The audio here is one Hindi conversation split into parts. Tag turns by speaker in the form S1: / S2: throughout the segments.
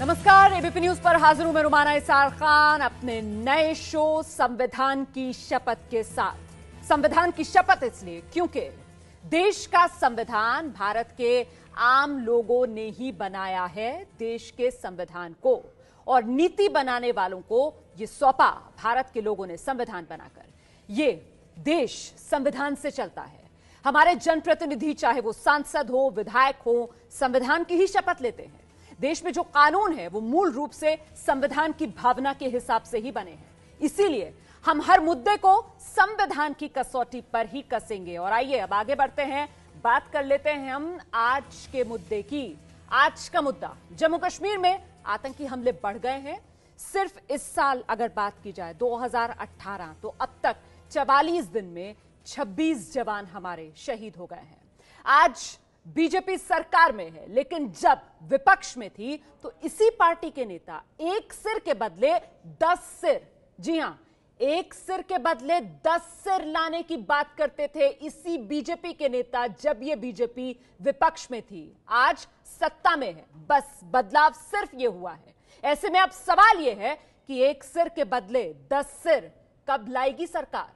S1: नमस्कार, एबीपी न्यूज पर हाजिर हूं मैं रुमाना इसार खान अपने नए शो संविधान की शपथ के साथ। संविधान की शपथ इसलिए क्योंकि देश का संविधान भारत के आम लोगों ने ही बनाया है। देश के संविधान को और नीति बनाने वालों को यह सौंपा भारत के लोगों ने संविधान बनाकर। ये देश संविधान से चलता है। हमारे जनप्रतिनिधि चाहे वो सांसद हो, विधायक हो, संविधान की ही शपथ लेते हैं। देश में जो कानून है वो मूल रूप से संविधान की भावना के हिसाब से ही बने हैं। इसीलिए हम हर मुद्दे को संविधान की कसौटी पर ही कसेंगे। और आइए अब आगे बढ़ते हैं, बात कर लेते हैं हम आज के मुद्दे की। आज का मुद्दा, जम्मू कश्मीर में आतंकी हमले बढ़ गए हैं। सिर्फ इस साल अगर बात की जाए 2018, तो अब तक 44 दिन में 26 जवान हमारे शहीद हो गए हैं। आज बीजेपी सरकार में है, लेकिन जब विपक्ष में थी तो इसी पार्टी के नेता एक सिर के बदले 10 सिर, जी हां, एक सिर के बदले 10 सिर लाने की बात करते थे इसी बीजेपी के नेता जब ये बीजेपी विपक्ष में थी। आज सत्ता में है, बस बदलाव सिर्फ ये हुआ है। ऐसे में अब सवाल ये है कि एक सिर के बदले 10 सिर कब लाएगी सरकार?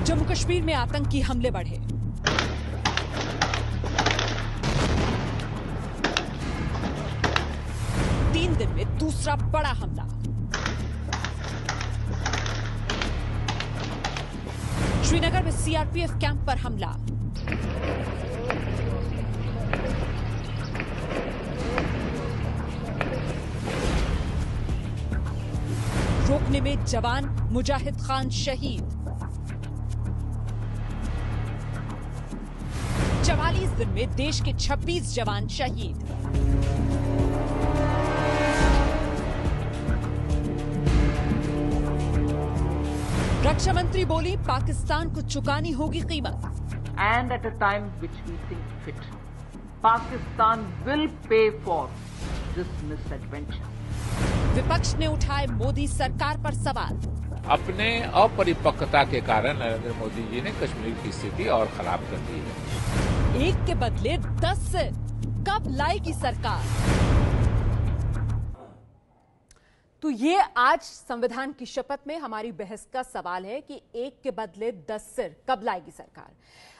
S1: जम्मू कश्मीर में आतंकी हमले बढ़े। तीन दिन में दूसरा बड़ा हमला। श्रीनगर में सीआरपीएफ कैंप पर हमला। रोकने में जवान मुजाहिद खान शहीद। 44 दिन में देश के 26 जवान शहीद। रक्षा मंत्री बोली, पाकिस्तान को चुकानी होगी कीमत।
S2: And at a time which we think fit, Pakistan will pay for this misadventure.
S1: विपक्ष ने उठाए मोदी सरकार पर सवाल।
S3: अपने अपरिपक्वता के कारण नरेंद्र मोदी जी ने कश्मीर की स्थिति और खराब कर दी है।
S1: एक के बदले 10 सिर कब लाएगी सरकार? तो ये आज संविधान की शपथ में हमारी बहस का सवाल है कि एक के बदले 10 सिर कब लाएगी सरकार।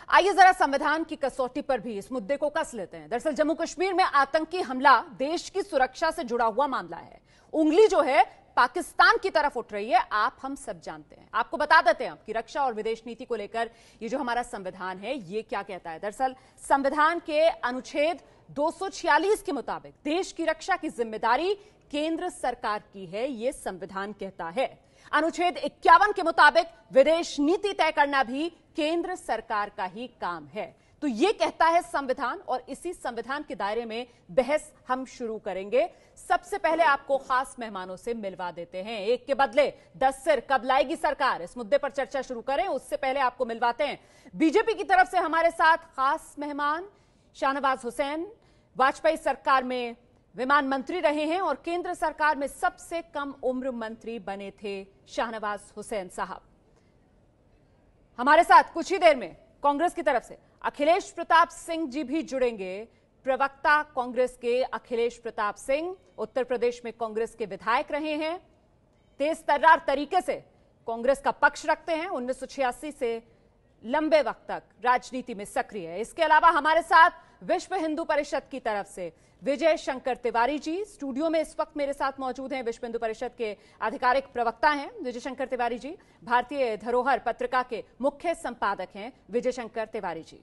S1: आइए जरा संविधान की कसौटी पर भी इस मुद्दे को कस लेते हैं। दरअसल जम्मू कश्मीर में आतंकी हमला देश की सुरक्षा से जुड़ा हुआ मामला है। उंगली जो है पाकिस्तान की तरफ उठ रही है, आप हम सब जानते हैं। आपको बता देते हैं कि रक्षा और विदेश नीति को लेकर ये जो हमारा संविधान है ये क्या कहता है। दरअसल संविधान के अनुच्छेद 246 के मुताबिक देश की रक्षा की जिम्मेदारी केंद्र सरकार की है, यह संविधान कहता है। अनुच्छेद 51 के मुताबिक विदेश नीति तय करना भी केंद्र सरकार का ही काम है। तो यह कहता है संविधान, और इसी संविधान के दायरे में बहस हम शुरू करेंगे। सबसे पहले आपको खास मेहमानों से मिलवा देते हैं। एक के बदले 10 सिर कब लाएगी सरकार, इस मुद्दे पर चर्चा शुरू करें उससे पहले आपको मिलवाते हैं बीजेपी की तरफ से हमारे साथ खास मेहमान शाहनवाज हुसैन। वाजपेयी सरकार में विमान मंत्री रहे हैं और केंद्र सरकार में सबसे कम उम्र मंत्री बने थे शाहनवाज हुसैन साहब। हमारे साथ कुछ ही देर में कांग्रेस की तरफ से अखिलेश प्रताप सिंह जी भी जुड़ेंगे। प्रवक्ता कांग्रेस के अखिलेश प्रताप सिंह उत्तर प्रदेश में कांग्रेस के विधायक रहे हैं, तेज तर्रार तरीके से कांग्रेस का पक्ष रखते हैं, 1986 से लंबे वक्त तक राजनीति में सक्रिय है। इसके अलावा हमारे साथ विश्व हिंदू परिषद की तरफ से विजय शंकर तिवारी जी स्टूडियो में इस वक्त मेरे साथ मौजूद हैं। विश्व हिंदू परिषद के आधिकारिक प्रवक्ता हैं विजय शंकर तिवारी जी। भारतीय धरोहर पत्रिका के मुख्य संपादक हैं विजय शंकर तिवारी जी।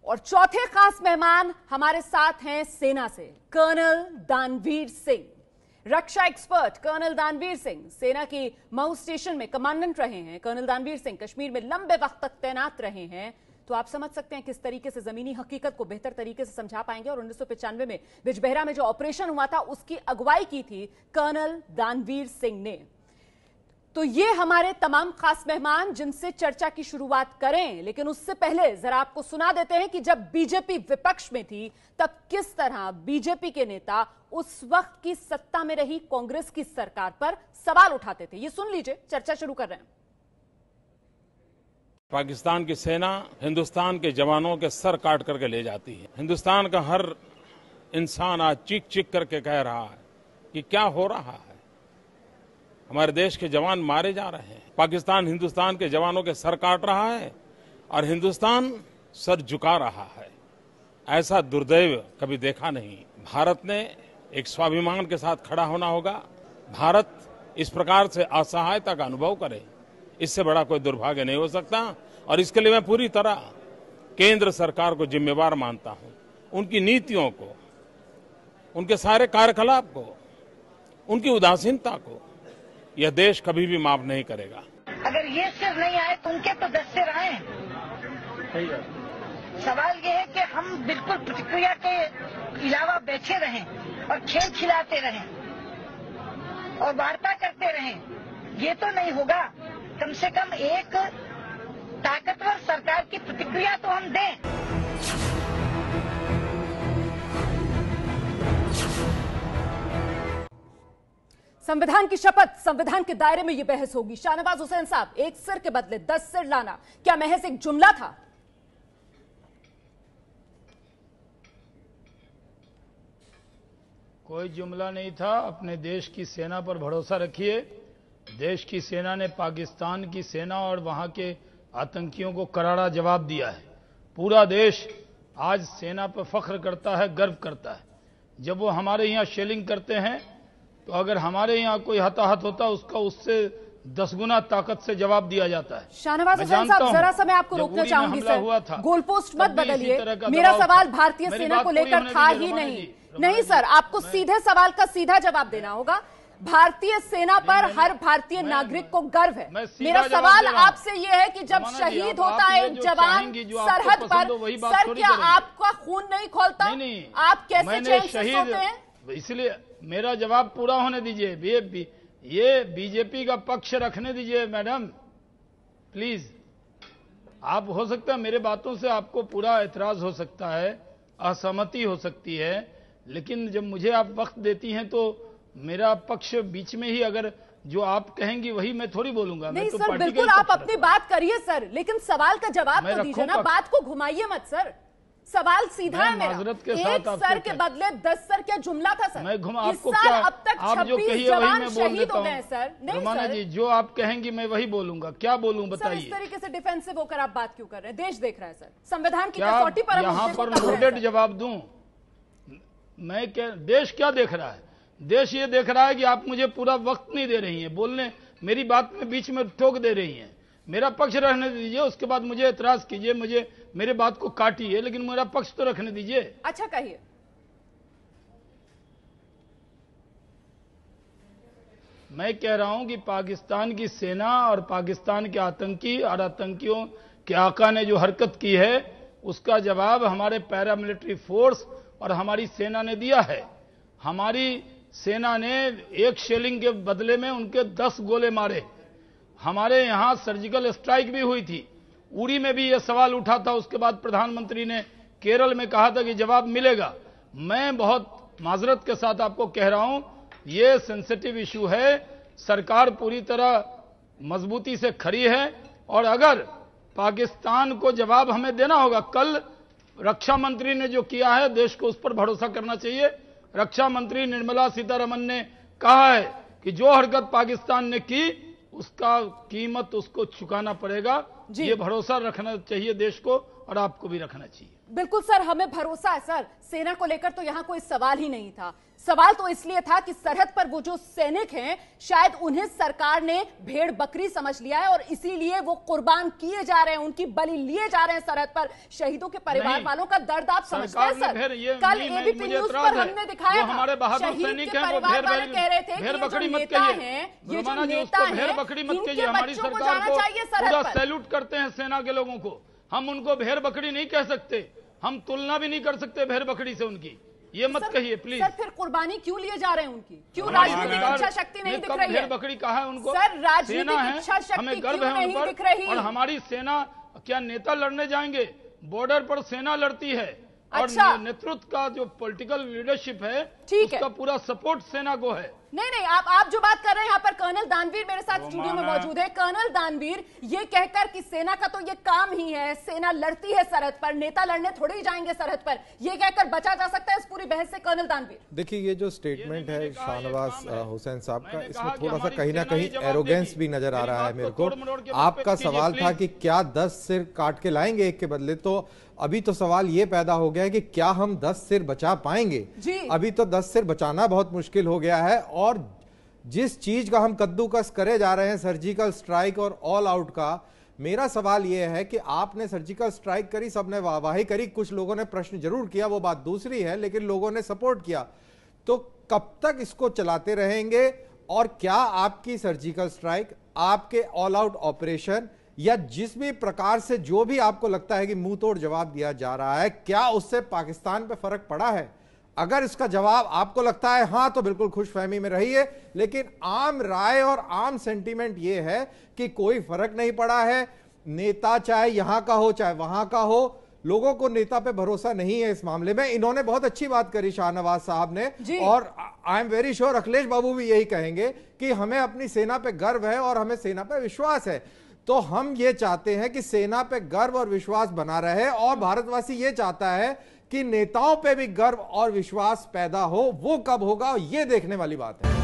S1: और चौथे खास मेहमान हमारे साथ हैं सेना से कर्नल दानवीर सिंह, रक्षा एक्सपर्ट कर्नल दानवीर सिंह। सेना की मऊ स्टेशन में कमांडेंट रहे हैं कर्नल दानवीर सिंह, कश्मीर में लंबे वक्त तक तैनात रहे हैं। तो आप समझ सकते हैं किस तरीके से जमीनी हकीकत को बेहतर तरीके से समझा पाएंगे। और 1995 में बिजबेहरा में जो ऑपरेशन हुआ था उसकी अगुवाई की थी कर्नल दानवीर सिंह ने। तो ये हमारे तमाम खास मेहमान जिनसे चर्चा की शुरुआत करें, लेकिन उससे पहले जरा आपको सुना देते हैं कि जब बीजेपी विपक्ष में थी तब किस तरह बीजेपी के नेता उस वक्त की सत्ता में रही कांग्रेस की सरकार पर सवाल उठाते थे। ये सुन लीजिए, चर्चा शुरू कर रहे हैं।
S4: पाकिस्तान की सेना हिंदुस्तान के जवानों के सर काट करके ले जाती है। हिंदुस्तान का हर इंसान आज चीख चीख करके कह रहा है कि क्या हो रहा है। हमारे देश के जवान मारे जा रहे हैं, पाकिस्तान हिंदुस्तान के जवानों के सर काट रहा है और हिंदुस्तान सर झुका रहा है। ऐसा दुर्दैव कभी देखा नहीं। भारत ने एक स्वाभिमान के साथ खड़ा होना होगा। भारत इस प्रकार से असहायता का अनुभव करे, इससे बड़ा कोई दुर्भाग्य नहीं हो सकता। और इसके लिए मैं पूरी तरह केंद्र सरकार को जिम्मेवार मानता हूं। उनकी नीतियों को, उनके सारे कार्यकलाप को, उनकी उदासीनता को यह देश कभी भी माफ नहीं करेगा।
S5: अगर ये सिर नहीं आए तो उनके तो 10 सिर आए। सवाल ये है कि हम बिल्कुल प्रतिक्रिया के अलावा बैठे रहें और खेल खिलाते रहें और वार्ता करते रहें, ये तो नहीं होगा। कम से कम एक ताकतवर सरकार की प्रतिक्रिया तो हम दें।
S1: संविधान की शपथ, संविधान के दायरे में यह बहस होगी। शाहनवाज हुसैन साहब, एक सिर के बदले 10 सिर लाना क्या महज एक जुमला था?
S6: कोई जुमला नहीं था। अपने देश की सेना पर भरोसा रखिए। देश की सेना ने पाकिस्तान की सेना और वहां के आतंकियों को करारा जवाब दिया है। पूरा देश आज सेना पर फख्र करता है, गर्व करता है। जब वो हमारे यहाँ शेलिंग करते हैं तो अगर हमारे यहाँ कोई हताहत होता उसका उससे 10 गुना ताकत से जवाब दिया जाता है।
S1: शाहनवाज हुसैन साहब, जरा सा मैं आपको रोकना चाहूंगी सर। गोल पोस्ट मत बदलिए। मेरा सवाल भारतीय सेना को लेकर था ही नहीं सर, आपको सीधे सवाल का सीधा जवाब देना होगा। भारतीय सेना पर हर भारतीय नागरिक को गर्व है। मेरा सवाल आपसे यह है कि जब शहीद होता है एक जवान सरहद पर, सर क्या आपका खून नहीं खोलता? आप कैसे चैन से सोते हैं?
S6: इसलिए मेरा जवाब पूरा होने दीजिए। ये बीजेपी का पक्ष रखने दीजिए मैडम, प्लीज। आप हो सकता है मेरे बातों से आपको पूरा एतराज हो सकता है, असहमति हो सकती है, लेकिन जब मुझे आप वक्त देती हैं तो मेरा पक्ष बीच में ही, अगर जो आप कहेंगी वही मैं थोड़ी बोलूंगा।
S1: नहीं
S6: मैं तो
S1: सर, बिल्कुल आप अपनी बात करिए सर, लेकिन सवाल का जवाब तो दीजिए ना, बात को घुमाइए मत सर। सवाल सीधा है मेरा। एक सर के बदले 10 सर क्या जुमला था सर?
S6: मैं
S1: आपको क्या, अब तक 26 जवान शहीद हो गए सर। नहीं
S6: रुमाना जी, जो आप कहेंगी मैं वही बोलूंगा। क्या बोलूं बताइए?
S1: इस तरीके से डिफेंसिव होकर आप बात क्यों कर रहे हैं? देश देख रहा है सर, संविधान की कसौटी पर
S6: यहाँ पर लोडेड जवाब दूं मैं? क्या देश क्या देख रहा है? देश ये देख रहा है कि आप मुझे पूरा वक्त नहीं दे रही हैं बोलने, मेरी बात में बीच में टोक दे रही हैं। मेरा पक्ष रहने दीजिए, उसके बाद मुझे एतराज कीजिए, मुझे मेरे बात को काटिए, लेकिन मेरा पक्ष तो रखने दीजिए।
S1: अच्छा कहिए।
S6: मैं कह रहा हूं कि पाकिस्तान की सेना और पाकिस्तान के आतंकी और आतंकियों के आका ने जो हरकत की है उसका जवाब हमारे पैरामिलिट्री फोर्स और हमारी सेना ने दिया है। हमारी सेना ने एक शेलिंग के बदले में उनके 10 गोले मारे। हमारे यहां सर्जिकल स्ट्राइक भी हुई थी। उड़ी में भी यह सवाल उठा था, उसके बाद प्रधानमंत्री ने केरल में कहा था कि जवाब मिलेगा। मैं बहुत माजरत के साथ आपको कह रहा हूं, यह सेंसिटिव इशू है। सरकार पूरी तरह मजबूती से खड़ी है और अगर पाकिस्तान को जवाब हमें देना होगा, कल रक्षा मंत्री ने जो किया है देश को उस पर भरोसा करना चाहिए। रक्षा मंत्री निर्मला सीतारमण ने कहा है कि जो हरकत पाकिस्तान ने की उसका कीमत उसको चुकाना पड़ेगा। ये भरोसा रखना चाहिए देश को और आपको भी रखना चाहिए।
S1: बिल्कुल सर, हमें भरोसा है सर। सेना को लेकर तो यहाँ कोई सवाल ही नहीं था। सवाल तो इसलिए था कि सरहद पर वो जो सैनिक हैं, शायद उन्हें सरकार ने भेड़ बकरी समझ लिया है और इसीलिए वो कुर्बान किए जा रहे हैं, उनकी बलि लिए जा रहे हैं सरहद पर। शहीदों के परिवार वालों का दर्द आप समझते हैं सर? कल एबीपी न्यूज पर हमने दिखाया था, शहीद के परिवार वाले कह रहे थे कि ये जो नेता हैं, ये जो नेता हैं, इनके बच्चों को जाना चाहिए सरहद पर।
S6: सैल्यूट करते हैं सेना के लोगों को, हम उनको भेड़ बकरी नहीं कह सकते, हम तुलना भी नहीं कर सकते भेड़ बकरी से उनकी। ये मत कहिए प्लीज।
S1: सर फिर कुर्बानी क्यों लिए जा रहे हैं उनकी? क्यों राजनीतिक इच्छा शक्ति नहीं दिख रही है?
S6: भेड़ बकरी कहा है उनको?
S1: सर राजनीतिक इच्छा शक्ति
S6: हमें गर्व है उन पर। और हमारी सेना, क्या नेता लड़ने जाएंगे? बॉर्डर पर सेना लड़ती है और नेतृत्व का जो पॉलिटिकल लीडरशिप है उसका पूरा सपोर्ट सेना को है।
S1: नहीं, आप जो बात कर रहे हैं यहाँ पर कर्नल दानवीर मेरे साथ स्टूडियो में मौजूद है। कर्नल दानवीर, ये कहकर कि सेना का तो ये काम ही है, सेना लड़ती है सरहद पर, नेता लड़ने थोड़े ही जाएंगे सरहद पर, ये कहकर बचा जा सकता है इस पूरी बहस से? कर्नल दानवीर,
S7: देखिए, ये जो स्टेटमेंट है शाहनवाज हुसैन साहब का, इसमें थोड़ा सा कहीं ना कहीं एरोगेंस भी नजर आ रहा है मेरे को। आपका सवाल था कि क्या 10 सिर काट के लाएंगे एक के बदले, तो अभी तो सवाल ये पैदा हो गया है कि क्या हम 10 सिर बचा पाएंगे? अभी तो 10 सिर बचाना बहुत मुश्किल हो गया है, और जिस चीज का हम कद्दूकस करे जा रहे हैं, सर्जिकल स्ट्राइक और ऑल आउट का, मेरा सवाल यह है कि आपने सर्जिकल स्ट्राइक करी, सबने वाहवाही करी, कुछ लोगों ने प्रश्न जरूर किया, वो बात दूसरी है, लेकिन लोगों ने सपोर्ट किया। तो कब तक इसको चलाते रहेंगे? और क्या आपकी सर्जिकल स्ट्राइक, आपके ऑल आउट ऑपरेशन, या जिस भी प्रकार से जो भी आपको लगता है कि मुंह तोड़ जवाब दिया जा रहा है, क्या उससे पाकिस्तान पे फर्क पड़ा है? अगर इसका जवाब आपको लगता है हां, तो बिल्कुल खुशफहमी में रहिए, लेकिन आम राय और आम सेंटीमेंट यह है कि कोई फर्क नहीं पड़ा है। नेता चाहे यहां का हो चाहे वहां का हो, लोगों को नेता पे भरोसा नहीं है इस मामले में। इन्होंने बहुत अच्छी बात करी शाहनवाज साहब ने, और I am very sure Akhilesh बाबू भी यही कहेंगे कि हमें अपनी सेना पे गर्व है और हमें सेना पे विश्वास है। तो हम ये चाहते हैं कि सेना पे गर्व और विश्वास बना रहे, और भारतवासी ये चाहता है कि नेताओं पे भी गर्व और विश्वास पैदा हो। वो कब होगा, ये देखने वाली बात है।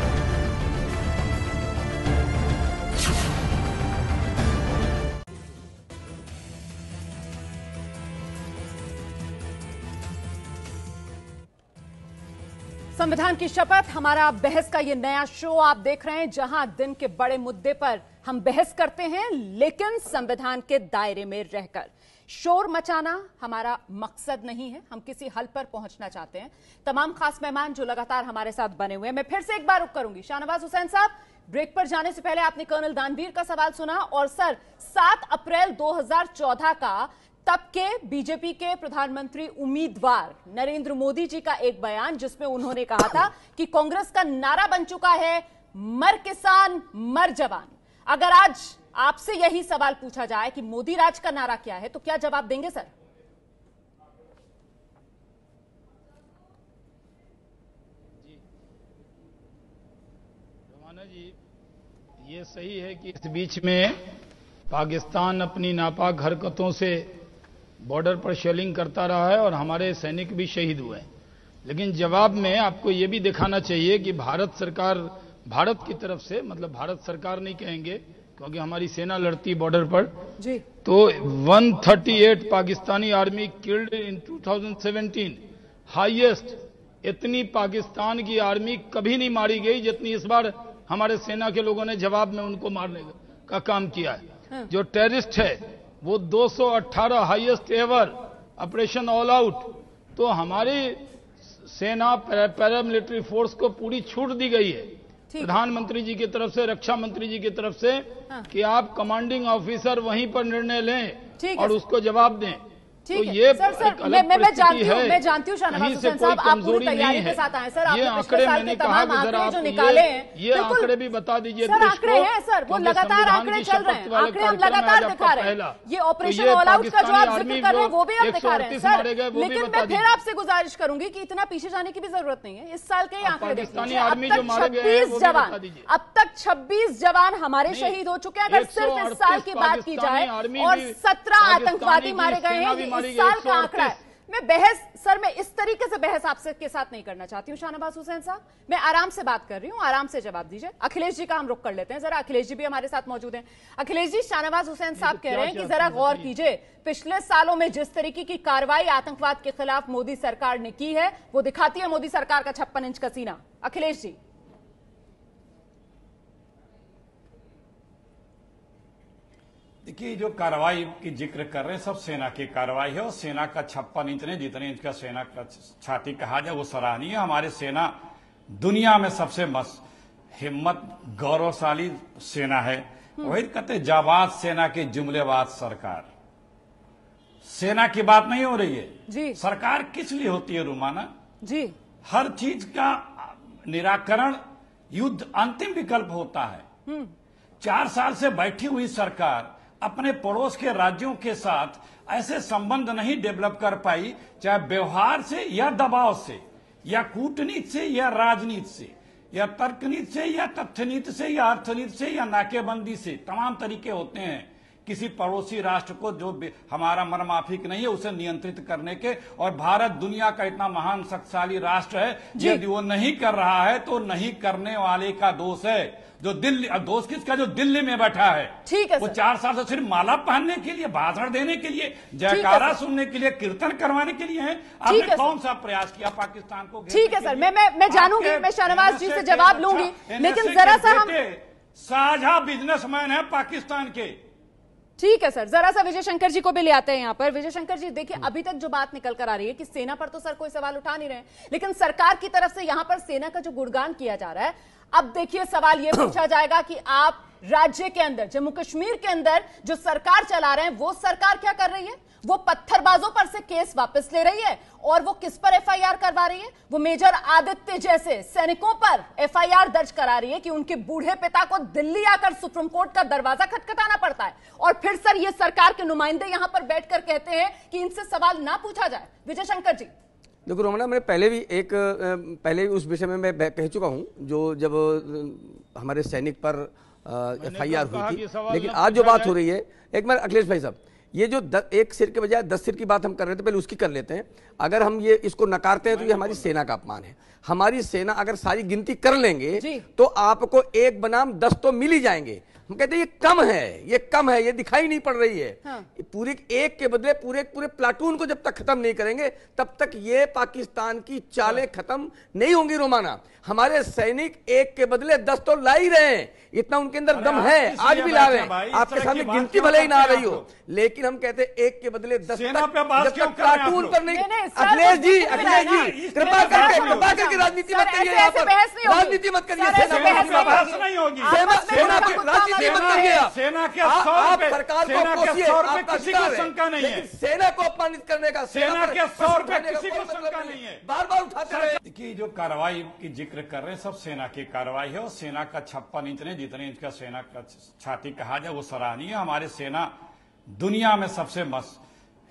S1: संविधान की शपथ, हमारा बहस का ये नया शो आप देख रहे हैं, जहां दिन के बड़े मुद्दे पर हम बहस करते हैं, लेकिन संविधान के दायरे में रहकर। शोर मचाना हमारा मकसद नहीं है, हम किसी हल पर पहुंचना चाहते हैं। तमाम खास मेहमान जो लगातार हमारे साथ बने हुए हैं, मैं फिर से एक बार रुक करूंगी। शाहनवाज हुसैन साहब, ब्रेक पर जाने से पहले आपने कर्नल दानवीर का सवाल सुना, और सर 7 अप्रैल 2014 का तब के बीजेपी के प्रधानमंत्री उम्मीदवार नरेंद्र मोदी जी का एक बयान, जिसमें उन्होंने कहा था कि कांग्रेस का नारा बन चुका है, मर किसान मर जवान। अगर आज आपसे यही सवाल पूछा जाए कि मोदी राज का नारा क्या है, तो क्या जवाब देंगे सर?
S6: रवाना जी, ये सही है कि इस बीच में पाकिस्तान अपनी नापाक हरकतों से बॉर्डर पर शेलिंग करता रहा है और हमारे सैनिक भी शहीद हुए हैं, लेकिन जवाब में आपको ये भी दिखाना चाहिए कि भारत सरकार, भारत की तरफ से, मतलब भारत सरकार नहीं कहेंगे क्योंकि हमारी सेना लड़ती बॉर्डर पर जी, तो 138 Pakistani army killed in 2017, highest. इतनी पाकिस्तान की आर्मी कभी नहीं मारी गई जितनी इस बार हमारे सेना के लोगों ने जवाब में उनको मारने का काम किया है। जो टेररिस्ट है वो 218 highest ever operation all out. तो हमारी सेना पैरामिलिट्री फोर्स को पूरी छूट दी गई है प्रधानमंत्री जी की तरफ से, रक्षा मंत्री जी की तरफ से, कि आप कमांडिंग ऑफिसर वहीं पर निर्णय लें और उसको जवाब दें। तो ये
S1: मैं जानती हूँ शाहनवाज हुसैन साहब, आप पूरी तैयारी के साथ आए सर।
S6: ये आंकड़े मैंने कहा कि जरा आप
S1: निकाले हैं,
S6: ये आंकड़े भी बता दीजिए।
S1: सर आंकड़े हैं सर, वो लगातार आंकड़े चल रहे हैं, आंकड़े हम लगातार दिखा रहे हैं। ये ऑपरेशन ऑल आउट का जो आप जिक्र कर रहे हैं वो भी आप दिखा रहे हैं सर। लेकिन मैं फिर आपसे गुजारिश करूंगी कि इतना पीछे जाने की भी जरूरत नहीं है, इस साल के ही आंकड़े देखिए। अब तक 26 जवान हमारे शहीद हो चुके हैं। अगर सिर्फ इस साल की बात की जाए, और 17 आतंकवादी मारे गए हैं, इस साल का आंकड़ा है। मैं बहस सर, मैं इस तरीके से बहस आपसे के साथ नहीं करना चाहती हूं शाहनवाज हुसैन साहब, मैं आराम से बात कर रही हूं, आराम से जवाब दीजिए। अखिलेश जी का हम रुख कर लेते हैं, जरा अखिलेश जी भी हमारे साथ मौजूद हैं। अखिलेश जी, शाहनवाज हुसैन साहब कह रहे हैं कि जरा गौर कीजिए, पिछले सालों में जिस तरीके की कार्रवाई आतंकवाद के खिलाफ मोदी सरकार ने की है, वो दिखाती है मोदी सरकार का 56 इंच का सीना। अखिलेश जी।
S8: देखिए, जो कार्रवाई की जिक्र कर रहे हैं सब सेना की कार्रवाई है, और सेना का 56 इंच नहीं, जितने इंच का सेना का छाती कहा जाए वो सराहनीय है। हमारी सेना दुनिया में सबसे हिम्मत गौरवशाली सेना है। वही कहते जाबाज सेना की जुमलेबाज सरकार। सेना की बात नहीं हो रही है
S1: जी।
S8: सरकार किस लिए होती है रुमाना
S1: जी?
S8: हर चीज का निराकरण युद्ध अंतिम विकल्प होता है। 4 साल से बैठी हुई सरकार अपने पड़ोस के राज्यों के साथ ऐसे संबंध नहीं डेवलप कर पाई, चाहे व्यवहार से या दबाव से या कूटनीति से या राजनीति से। या तर्कनीति से या तथ्यनीति से या अर्थनीति से या नाकेबंदी से, तमाम तरीके होते हैं किसी पड़ोसी राष्ट्र को जो हमारा मनमाफिक नहीं है उसे नियंत्रित करने के। और भारत दुनिया का इतना महान शक्तिशाली राष्ट्र है, यदि वो नहीं कर रहा है तो नहीं करने वाले का दोष है। जो दिल्ली, दोष किसका? जो दिल्ली में बैठा है।
S1: ठीक है,
S8: वो 4 साल से सिर्फ माला पहनने के लिए, भाषण देने के लिए, जयकारा सुनने के लिए, कीर्तन करवाने के लिए है। आपने कौन सा प्रयास किया पाकिस्तान को?
S1: ठीक है सर, मैं जानूंगी, मैं शाहनवाज जी से जवाब लूंगी, लेकिन जरा सा हम
S8: साझा बिजनेसमैन है पाकिस्तान के।
S1: ठीक है सर, जरा सा विजय शंकर जी को भी ले आते हैं यहां पर। विजय शंकर जी, देखिए अभी तक जो बात निकल कर आ रही है कि सेना पर तो सर कोई सवाल उठा नहीं रहे, लेकिन सरकार की तरफ से यहां पर सेना का जो गुणगान किया जा रहा है। अब देखिए सवाल यह पूछा जाएगा कि आप राज्य के अंदर, जम्मू कश्मीर के अंदर जो सरकार चला रहे हैं, वो सरकार क्या कर रही है? वो पत्थरबाजों पर से केस वापस ले रही है। और वो किस पर एफआईआर करवा रही है? वो मेजर आदित्य जैसे सैनिकों पर एफआईआर दर्ज करा रही है कि उनके बूढ़े पिता को दिल्ली आकर सुप्रीम कोर्ट का दरवाजा खटखटाना पड़ता है। और फिर सर ये सरकार के नुमाइंदे यहां पर बैठकर कहते हैं कि इनसे सवाल ना पूछा जाए। विजय शंकर जी,
S9: देखो रोमना, मैं पहले उस विषय में मैं कह चुका हूं, जो जब हमारे सैनिक पर एफआईआर हुई थी। लेकिन आज जो बात हो रही है, एक बार अखिलेश भाई साहब, ये जो एक सिर के बजाय 10 सिर की बात हम कर रहे थे, पहले उसकी कर लेते हैं। अगर हम ये इसको नकारते हैं तो ये हमारी सेना का अपमान है। हमारी सेना अगर सारी गिनती कर लेंगे तो आपको 1 बनाम 10 तो मिल ही जाएंगे। हम कहते हैं ये कम है, ये कम है, ये दिखाई नहीं पड़ रही है। पूरी एक के बदले पूरे प्लाटून को जब तक खत्म नहीं करेंगे तब तक ये पाकिस्तान की चालें खत्म नहीं होंगी। रोमाना, हमारे सैनिक 1 के बदले 10 तो ला ही रहे हैं, इतना उनके अंदर दम है, आज भी ला रहे हैं। आपके सामने गिनती भले ही ना आ रही हो, लेकिन हम कहते हैं 1 के बदले 10 जब तक प्लाटून पर नहीं। अखिलेश जी कृपा करके राजनीति मत करिए, यहाँ पर राजनीति मत करिए, सेना के आप सरकार को कोसिए, आपका अधिकार है, सेना को अपमानित करने का, सेना के 100 रुपए किसी को शंका नहीं है, बार-बार उठाते रहे।
S8: देखिए, जो कार्रवाई की जिक्र कर रहे हैं सब सेना की कार्रवाई है, और सेना का 56 इंच नहीं, जितने इंच का सेना का छाती कहा जाए वो सराहनीय है। हमारी सेना दुनिया में सबसे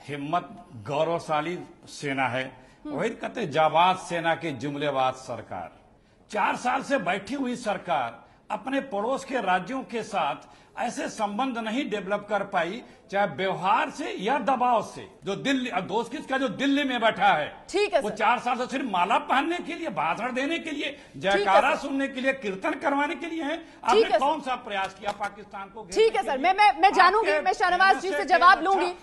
S8: हिम्मत गौरवशाली सेना है। वही कहते जाबाज सेना की जुमलेबाज सरकार। 4 साल से बैठी हुई सरकार अपने पड़ोस के राज्यों के साथ ऐसे संबंध नहीं डेवलप कर पाई, चाहे व्यवहार से या दबाव से। जो दिल्ली, दोस्त किसका? जो दिल्ली में बैठा है।
S1: ठीक है,
S8: वो 4 साल से सिर्फ माला पहनने के लिए, भाषण देने के लिए, जयकारा सुनने के लिए, कीर्तन करवाने के लिए है। आपने कौन सा प्रयास किया पाकिस्तान को?
S1: ठीक है सर, मैं जानूंगी, मैं शाहनवाज जी से जवाब लूंगी।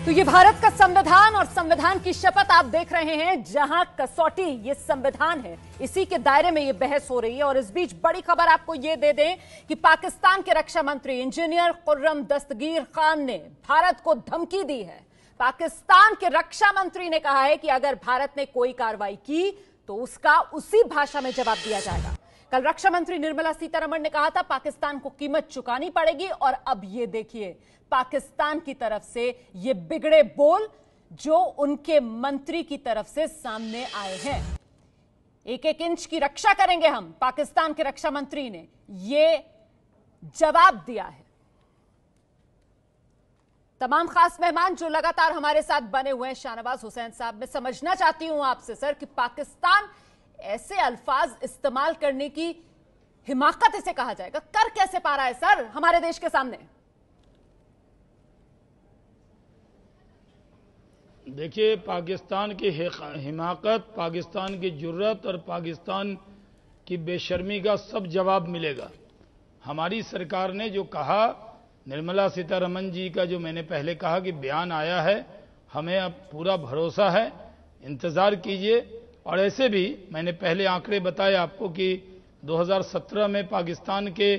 S1: तो ये भारत का संविधान और संविधान की शपथ आप देख रहे हैं, जहां कसौटी ये संविधान है, इसी के दायरे में ये बहस हो रही है। और इस बीच बड़ी खबर आपको ये दे दें कि पाकिस्तान के रक्षा मंत्री इंजीनियर खुर्रम दस्तगीर खान ने भारत को धमकी दी है। पाकिस्तान के रक्षा मंत्री ने कहा है कि अगर भारत ने कोई कार्रवाई की तो उसका उसी भाषा में जवाब दिया जाएगा। कल रक्षा मंत्री निर्मला सीतारमण ने कहा था पाकिस्तान को कीमत चुकानी पड़ेगी, और अब ये देखिए पाकिस्तान की तरफ से ये बिगड़े बोल जो उनके मंत्री की तरफ से सामने आए हैं। 1-1 इंच की रक्षा करेंगे हम, पाकिस्तान के रक्षा मंत्री ने ये जवाब दिया है। तमाम खास मेहमान जो लगातार हमारे साथ बने हुए हैं, शाहनवाज हुसैन साहब, मैं समझना चाहती हूं आपसे सर कि पाकिस्तान ऐसे अल्फाज इस्तेमाल करने की हिमाकत इसे कहा जाएगा, कर कैसे पा रहा है सर हमारे देश के सामने?
S6: देखिए, पाकिस्तान की हिमाकत, पाकिस्तान की जुर्रत और पाकिस्तान की बेशर्मी का सब जवाब मिलेगा। हमारी सरकार ने जो कहा, निर्मला सीतारमण जी का जो मैंने पहले कहा कि बयान आया है, हमें अब पूरा भरोसा है, इंतजार कीजिए। और ऐसे भी मैंने पहले आंकड़े बताए आपको कि 2017 में पाकिस्तान के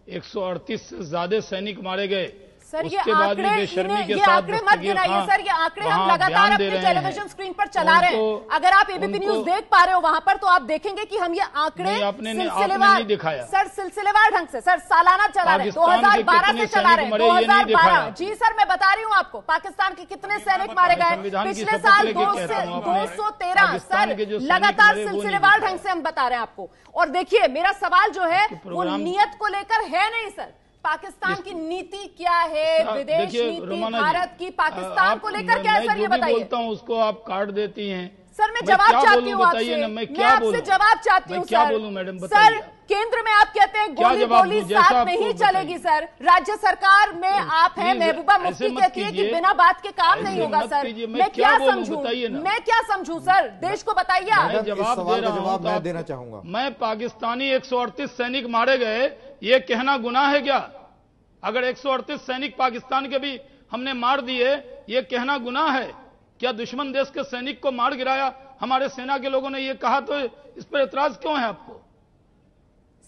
S6: 138 से ज्यादा सैनिक मारे गए।
S1: सर
S6: उसके बाद भी बेशर्मी के साथ
S1: आंकड़े मत गिनाइए सर, ये आंकड़े हम लगातार अपने टेलीविजन स्क्रीन पर चला रहे हैं। अगर आप एबीपी न्यूज देख पा रहे हो वहां पर, तो आप देखेंगे कि हम ये आंकड़े
S6: आपने नहीं दिखाया
S1: सर, सिलसिलेवार ढंग से सर, सालाना चला रहे हैं, 2012 से चला रहे हैं, 2012। जी सर, मैं बता रही हूँ आपको पाकिस्तान के कितने सैनिक मारे गए पिछले साल, 213 सर, लगातार सिलसिलेवार ढंग से हम बता रहे हैं आपको। और देखिए, मेरा सवाल जो है वो नियत को लेकर है नहीं सर, पाकिस्तान की नीति क्या है, विदेश नीति भारत की पाकिस्तान को लेकर क्या है सर, ये बताइए।
S6: बोलता हूँ उसको आप काट देती हैं।
S1: सर मैं जवाब चाहती हूँ आपसे,
S6: मैं आपसे
S1: जवाब चाहती हूँ
S6: क्या बोलूं मैडम,
S1: सर केंद्र में आप कहते हैं गोली बोली साथ नहीं चलेगी सर, राज्य सरकार में आप हैं, महबूबा मुफ्ती कहती है कि बिना बात के काम नहीं होगा सर, मैं क्या समझूं सर, देश को बताइए आप।
S7: जवाब मैं देना चाहूंगा।
S6: मैं पाकिस्तानी 138 सैनिक मारे गए, ये कहना गुनाह है क्या? अगर 138 सैनिक पाकिस्तान के भी हमने मार दिए, ये कहना गुनाह है क्या? दुश्मन देश के सैनिक को मार गिराया हमारे सेना के लोगों ने, ये कहा तो इस पर एतराज क्यों है आपको?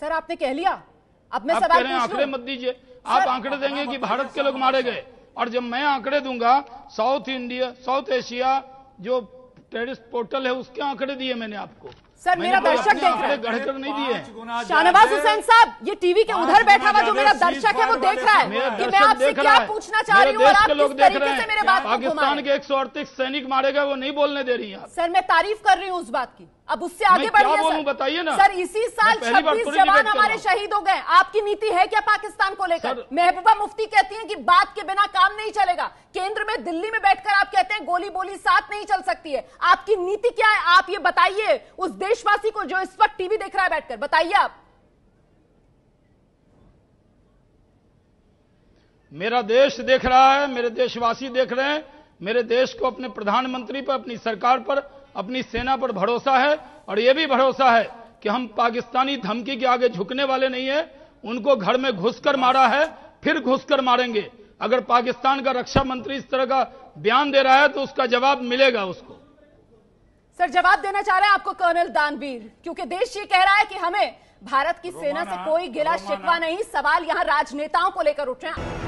S1: सर आपने कह लिया, अब मैं
S6: आप
S1: सवाल
S6: कह रहे हैं आंकड़े मत दीजिए, आप आंकड़े देंगे कि भारत के लोग मारे गए, और जब मैं आंकड़े दूंगा साउथ एशिया जो टेररिस्ट पोर्टल है उसके आंकड़े दिए मैंने आपको।
S1: सर मेरा दर्शक देख रहा है,
S6: गढ़कर नहीं दिए।
S1: शाहनवाज हुसैन साहब, ये टीवी के उधर बैठा हुआ जो मेरा दर्शक है वो देख रहा है कि मैं आपसे क्या पूछना चाह रही हूँ और आप किस तरीके से मेरे बात को घुमा रहे हैं।
S6: पाकिस्तान के 138 सैनिक मारे गए, वो नहीं बोलने दे रही हैं।
S1: सर मैं तारीफ कर रही हूँ उस बात की, अब उससे आगे बढ़िए सर।
S6: बताइए ना
S1: सर, इसी साल 26 जवान हमारे शहीद हो गए, आपकी नीति है क्या पाकिस्तान को लेकर? महबूबा मुफ्ती कहती हैं कि बात के बिना काम नहीं चलेगा, केंद्र में दिल्ली में बैठकर आप कहते हैं गोली बोली साथ नहीं चल सकती है, आपकी नीति क्या है? आप ये बताइए उस देशवासी को जो इस वक्त टीवी देख रहा है बैठकर, बताइए आप।
S6: मेरा देश देख रहा है, मेरे देशवासी देख रहे हैं, मेरे देश को अपने प्रधानमंत्री पर, अपनी सरकार पर, अपनी सेना पर भरोसा है, और यह भी भरोसा है कि हम पाकिस्तानी धमकी के आगे झुकने वाले नहीं है। उनको घर में घुसकर मारा है, फिर घुसकर मारेंगे। अगर पाकिस्तान का रक्षा मंत्री इस तरह का बयान दे रहा है तो उसका जवाब मिलेगा उसको।
S1: सर जवाब देना चाह रहे हैं आपको कर्नल दानवीर, क्योंकि देश ये कह रहा है कि हमें भारत की सेना से कोई गिला शिकवा नहीं, सवाल यहां राजनेताओं को लेकर उठ रहे हैं।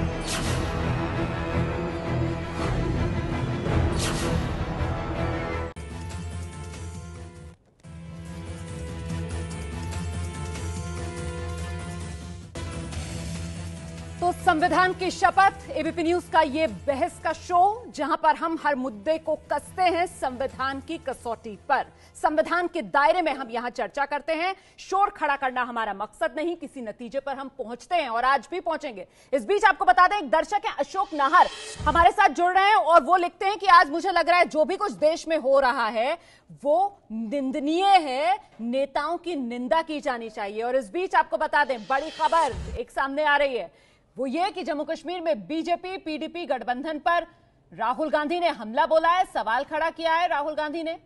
S1: तो संविधान की शपथ, एबीपी न्यूज का ये बहस का शो, जहां पर हम हर मुद्दे को कसते हैं संविधान की कसौटी पर, संविधान के दायरे में हम यहां चर्चा करते हैं। शोर खड़ा करना हमारा मकसद नहीं, किसी नतीजे पर हम पहुंचते हैं और आज भी पहुंचेंगे। इस बीच आपको बता दें, एक दर्शक है अशोक नाहर हमारे साथ जुड़ रहे हैं और वो लिखते हैं कि आज मुझे लग रहा है जो भी कुछ देश में हो रहा है वो निंदनीय है, नेताओं की निंदा की जानी चाहिए। और इस बीच आपको बता दें, बड़ी खबर एक सामने आ रही है, वो ये कि जम्मू कश्मीर में बीजेपी पीडीपी गठबंधन पर राहुल गांधी ने हमला बोला है, सवाल खड़ा किया है। राहुल गांधी ने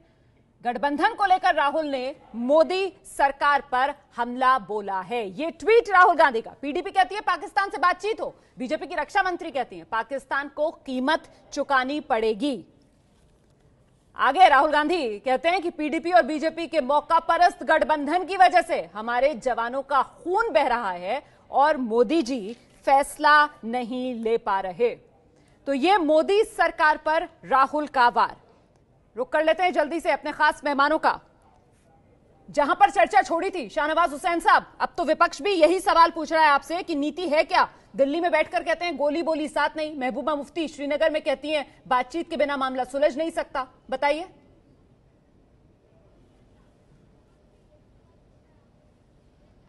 S1: गठबंधन को लेकर राहुल ने मोदी सरकार पर हमला बोला है। ये ट्वीट राहुल गांधी का। पीडीपी कहती है पाकिस्तान से बातचीत हो, बीजेपी की रक्षा मंत्री कहती है पाकिस्तान को कीमत चुकानी पड़ेगी। आगे राहुल गांधी कहते हैं कि पीडीपी और बीजेपी के मौका परस्त गठबंधन की वजह से हमारे जवानों का खून बह रहा है और मोदी जी फैसला नहीं ले पा रहे। तो ये मोदी सरकार पर राहुल का वार। रुक कर लेते हैं जल्दी से अपने खास मेहमानों का, जहां पर चर्चा छोड़ी थी। शाहनवाज हुसैन साहब, अब तो विपक्ष भी यही सवाल पूछ रहा है आपसे कि नीति है क्या? दिल्ली में बैठकर कहते हैं गोली बोली साथ नहीं, महबूबा मुफ्ती श्रीनगर में कहती हैं बातचीत के बिना मामला सुलझ नहीं सकता। बताइए।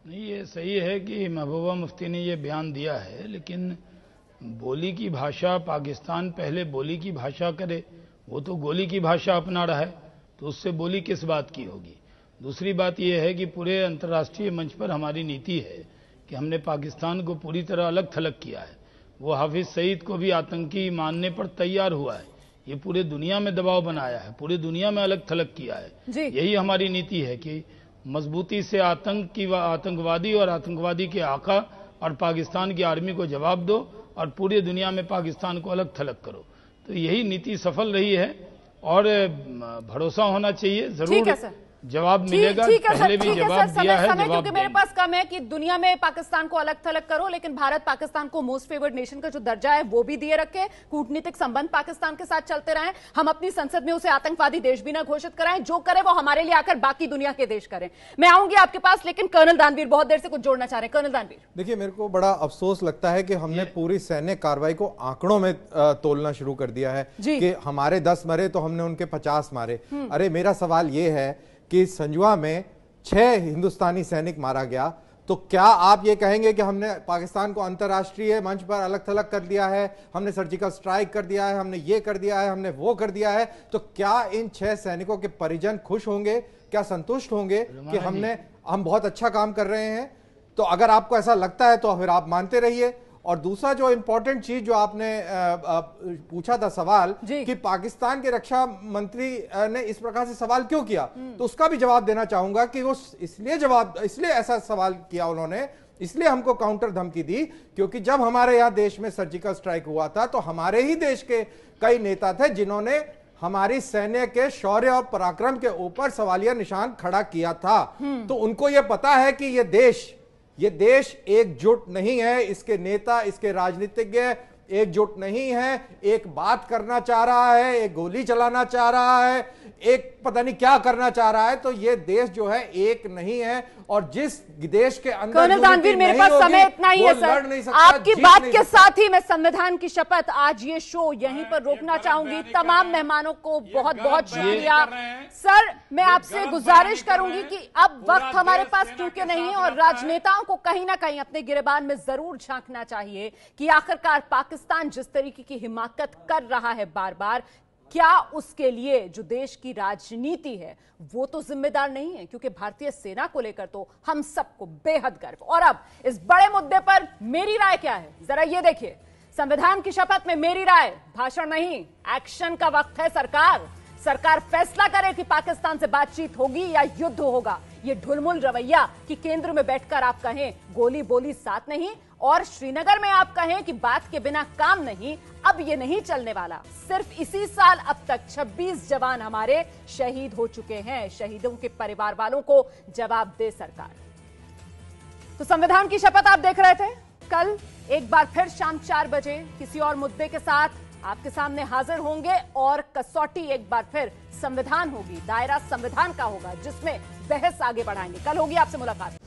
S6: नहीं, ये सही है कि महबूबा मुफ्ती ने ये बयान दिया है, लेकिन बोली की भाषा, पाकिस्तान पहले बोली की भाषा करे, वो तो गोली की भाषा अपना रहा है, तो उससे बोली किस बात की होगी। दूसरी बात यह है कि पूरे अंतर्राष्ट्रीय मंच पर हमारी नीति है कि हमने पाकिस्तान को पूरी तरह अलग थलग किया है। वो हाफिज सईद को भी आतंकी मानने पर तैयार हुआ है, ये पूरे दुनिया में दबाव बनाया है, पूरी दुनिया में अलग थलग किया है। यही हमारी नीति है कि मजबूती से आतंकवादी और आतंकवादी के आका और पाकिस्तान की आर्मी को जवाब दो और पूरी दुनिया में पाकिस्तान को अलग थलग करो। तो यही नीति सफल रही है और भरोसा होना चाहिए, जरूर जवाब मिलेगा। पहले भी जवाब दिया है,
S1: समय क्योंकि मेरे पास कम है कि दुनिया में पाकिस्तान को अलग थलग करो, लेकिन भारत पाकिस्तान को मोस्ट फेवर्ड नेशन का जो दर्जा है वो भी दिए रखे, कूटनीतिक संबंध पाकिस्तान के साथ चलते रहे, हम अपनी संसद में उसे आतंकवादी देश भी ना घोषित कराएं, जो करे वो हमारे लिए आकर बाकी दुनिया के देश करें। मैं आऊंगी आपके पास, लेकिन कर्नल दानवीर बहुत देर से कुछ जोड़ना चाह रहे हैं। कर्नल दानवीर,
S7: देखिए, मेरे को बड़ा अफसोस लगता है कि हमने पूरी सैन्य कार्रवाई को आंकड़ों में तोलना शुरू कर दिया है कि हमारे 10 मरे तो हमने उनके 50 मारे। अरे मेरा सवाल यह है कि संजुआ में 6 हिंदुस्तानी सैनिक मारा गया, तो क्या आप ये कहेंगे कि हमने पाकिस्तान को अंतर्राष्ट्रीय मंच पर अलग थलग कर दिया है, हमने सर्जिकल स्ट्राइक कर दिया है, हमने ये कर दिया है, हमने वो कर दिया है, तो क्या इन 6 सैनिकों के परिजन खुश होंगे, क्या संतुष्ट होंगे कि हम बहुत अच्छा काम कर रहे हैं? तो अगर आपको ऐसा लगता है तो फिर आप मानते रहिए। और दूसरा जो इंपॉर्टेंट चीज जो आपने पूछा था सवाल कि पाकिस्तान के रक्षा मंत्री ने इस प्रकार से सवाल क्यों किया, तो उसका भी जवाब देना चाहूंगा कि वो इसलिए ऐसा सवाल किया उन्होंने, इसलिए हमको काउंटर धमकी दी, क्योंकि जब हमारे यहां देश में सर्जिकल स्ट्राइक हुआ था तो हमारे ही देश के कई नेता थे जिन्होंने हमारी सैन्य के शौर्य और पराक्रम के ऊपर सवालिया निशान खड़ा किया था। तो उनको यह पता है कि ये देश एकजुट नहीं है, इसके नेता, इसके राजनीतिज्ञ एकजुट नहीं है, एक बात करना चाह रहा है, एक गोली चलाना चाह रहा है, एक पता नहीं क्या करना चाह रहा है। तो ये देश जो है एक नहीं है, और जिस देश के अंदर
S1: कर्नल दानवीर, मेरे पास समय इतना ही है सर। आपकी बात के साथ ही मैं संविधान की शपथ आज ये शो यहीं पर रोकना चाहूंगी। तमाम मेहमानों को बहुत बहुत शुक्रिया। सर, मैं आपसे गुजारिश करूंगी कि अब वक्त हमारे पास क्योंकि नहीं है, और राजनेताओं को कहीं ना कहीं अपने गिरेबान में जरूर झांकना चाहिए कि आखिरकार पाकिस्तान जिस तरीके की हिमाकत कर रहा है बार बार, क्या उसके लिए जो देश की राजनीति है वो तो जिम्मेदार नहीं है, क्योंकि भारतीय सेना को लेकर तो हम सबको बेहद गर्व। और अब इस बड़े मुद्दे पर मेरी राय क्या है, जरा ये देखिए। संविधान की शपथ में मेरी राय भाषण नहीं, एक्शन का वक्त है। सरकार फैसला करे कि पाकिस्तान से बातचीत होगी या युद्ध होगा। ये ढुलमुल रवैया कि केंद्र में बैठकर आप कहें गोली बोली साथ नहीं, और श्रीनगर में आप कहें कि बात के बिना काम नहीं, अब ये नहीं चलने वाला। सिर्फ इसी साल अब तक 26 जवान हमारे शहीद हो चुके हैं। शहीदों के परिवार वालों को जवाब दे सरकार। तो संविधान की शपथ आप देख रहे थे। कल एक बार फिर शाम 4 बजे किसी और मुद्दे के साथ आपके सामने हाजिर होंगे, और कसौटी एक बार फिर संविधान होगी, दायरा संविधान का होगा, जिसमें बहस आगे बढ़ाएंगे। कल होगी आपसे मुलाकात।